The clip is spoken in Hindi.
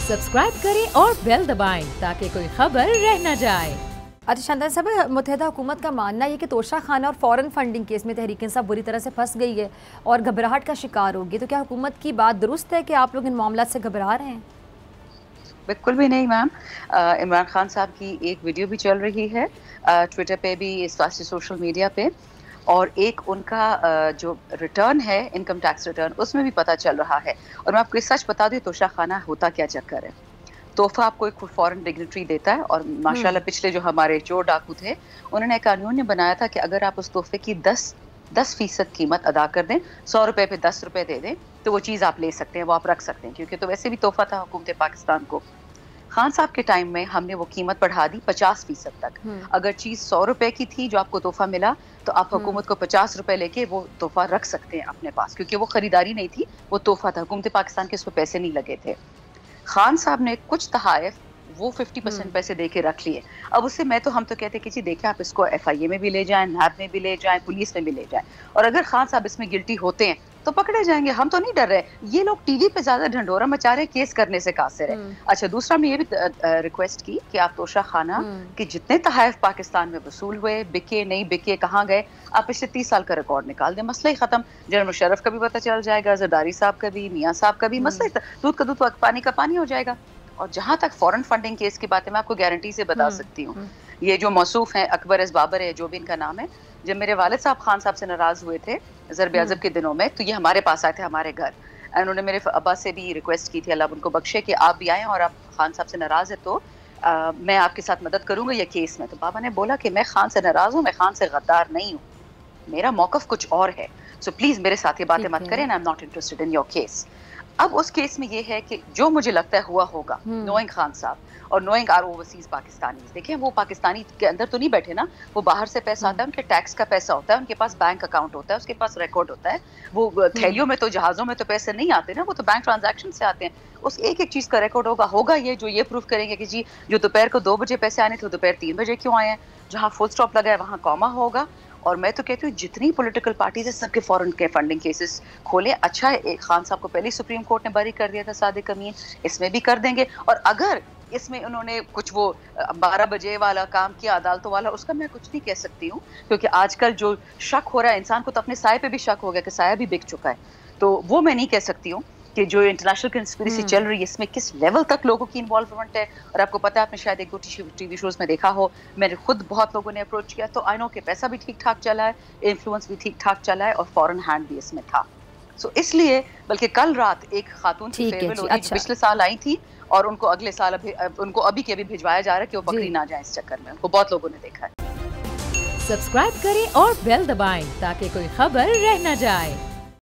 सब्सक्राइब करें और बेल दबाएं ताकि कोई खबर रह न जाए। अच्छा शानदार साहब, मुत्तहिदा हुकूमत का मानना है कि तोशा खाना और फॉरेन फंडिंग केस में तहरीक इंसाफ बुरी तरह से फंस गई है और घबराहट का शिकार होगी, तो क्या हुकूमत की बात दुरुस्त है कि आप लोग इन मामला से घबरा रहे हैं? बिल्कुल भी नहीं मैम। इमरान खान साहब की एक वीडियो भी चल रही है ट्विटर पे भी, इस वास्ते सोशल मीडिया पे, और एक उनका जो रिटर्न है इनकम टैक्स रिटर्न, उसमें भी पता चल रहा है। और मैं आपको सच बता दूं, तोशा खाना होता क्या चक्कर है। तोहफा आपको एक फॉरेन डिग्नेटरी देता है और माशाल्लाह पिछले जो हमारे चोर डाकू थे, उन्होंने एक कानून बनाया था कि अगर आप उस तोहफे की 10% कीमत अदा कर दें, 100 रुपए पे 10 रुपए दे दें, तो वो चीज़ आप ले सकते हैं, वो आप रख सकते हैं, क्योंकि तो वैसे भी तोहफा था हुकूमत पाकिस्तान को। खान साहब के टाइम में हमने वो कीमत बढ़ा दी 50% तक। अगर चीज 100 रुपए की थी जो आपको तोहफा मिला, तो आप हुकूमत को 50 रुपए लेके वो तोहफा रख सकते हैं अपने पास, क्योंकि वो खरीदारी नहीं थी, वो तोहफा था। हुकूमत पाकिस्तान के उसमें पैसे नहीं लगे थे। खान साहब ने कुछ तहाइफ वो 50% पैसे दे के रख लिए। अब उससे हम तो कहते कि जी देखिए, आप इसको FIA में भी ले जाएं, नैब में भी ले जाएं, पुलिस में भी ले जाएं, और अगर खान साहब इसमें गिल्टी होते हैं तो पकड़े जाएंगे। हम तो नहीं डर रहे। ये लोग टीवी पे ज्यादा ढंढोरा मचा रहे, केस करने से कासिर है। अच्छा, दूसरा हमने ये भी रिक्वेस्ट की कि आप तोशा खाना के जितने तहाइफ पाकिस्तान में वसूल हुए, बिके नहीं बिके, कहाँ गए, आप पिछले 30 साल का रिकॉर्ड निकाल दें, मसला ही खत्म। जनरल मुशर्रफ का भी पता चल जाएगा, जरदारी साहब का भी, मियाँ साहब का भी, मसला दूध का दूध, पानी का पानी हो जाएगा। और जहां तक फॉरेन फंडिंग केस की बात है, मैं आपको गारंटी से बता सकती हूँ, ये जो मौसूफ हैं, अकबर एस बाबर है, जो भी इनका नाम है, जब मेरे वालिद साहब खान साहब से नाराज हुए थे ज़रब अज़ब के दिनों में, तो ये हमारे पास आए थे, हमारे घर। उन्होंने मेरे अब्बा से भी रिक्वेस्ट की थी, अल्लाह उनको बख्शे, कि आप भी आए और आप खान साहब से नाराज है तो मैं आपके साथ मदद करूंगा ये केस में। तो बाबा ने बोला कि मैं खान से नाराज हूँ, मैं खान से गद्दार नहीं हूँ, मेरा मौकफ कुछ और है, सो प्लीज मेरे साथ ये बातें मत करें, I am not interested in your case. अब उस केस में ये है कि जो मुझे लगता है हुआ होगा, नोइंग खान साहब और नोइंग आर ओवरसीज पाकिस्तानी, देखिए वो पाकिस्तानी के अंदर तो नहीं बैठे ना, वो बाहर से पैसा आता है, उनके टैक्स का पैसा होता है, उनके पास बैंक अकाउंट होता है, उसके पास रिकॉर्ड होता है। वो थैलियों में तो, जहाजों में तो पैसे नहीं आते ना, वो तो बैंक ट्रांजैक्शन से आते हैं। उस एक एक चीज का रिकॉर्ड होगा ये जो ये प्रूफ करेंगे कि जी जो दोपहर को 2 बजे पैसे आने थे, दोपहर 3 बजे क्यों आए हैं, जहाँ फुल स्टॉप लगा है वहाँ कॉमा होगा। और मैं तो कहती हूँ जितनी पॉलिटिकल पार्टीज है, सबके फॉरेन के फंडिंग केसेस खोले। अच्छा है, एक खान साहब को पहले सुप्रीम कोर्ट ने बरी कर दिया था, सादिक अमीन, इसमें भी कर देंगे। और अगर इसमें उन्होंने कुछ वो 12 बजे वाला काम किया अदालतों वाला, उसका मैं कुछ नहीं कह सकती हूँ, क्योंकि आजकल जो शक हो रहा है, इंसान को तो अपने साये पे भी शक हो गया कि साया भी बिक चुका है, तो वो मैं नहीं कह सकती हूँ कि जो इंटरनेशनल कंस्पिरेसी चल रही है, इसमें किस लेवल तक लोगों की इन्वॉल्वमेंट है। और आपको पता है, आपने शायद एक दो टीवी शोज में देखा हो, मैंने खुद बहुत लोगों ने अप्रोच किया, तो आई नो कि पैसा भी ठीक ठाक चला है, इन्फ्लुएंस भी ठीक ठाक चला है, और फॉरेन हैंड भी इसमें था। सो इसलिए, बल्कि कल रात एक खातून की फेयरवेल हो रही थी, पिछले साल आई थी, और उनको अगले साल उनको अभी के अभी भिजवाया जा रहा है कि वो पकड़ी ना जाए इस चक्कर में। उनको बहुत लोगों ने देखा है। सब्सक्राइब करें और बेल दबाएं ताकि कोई खबर रह न जाए।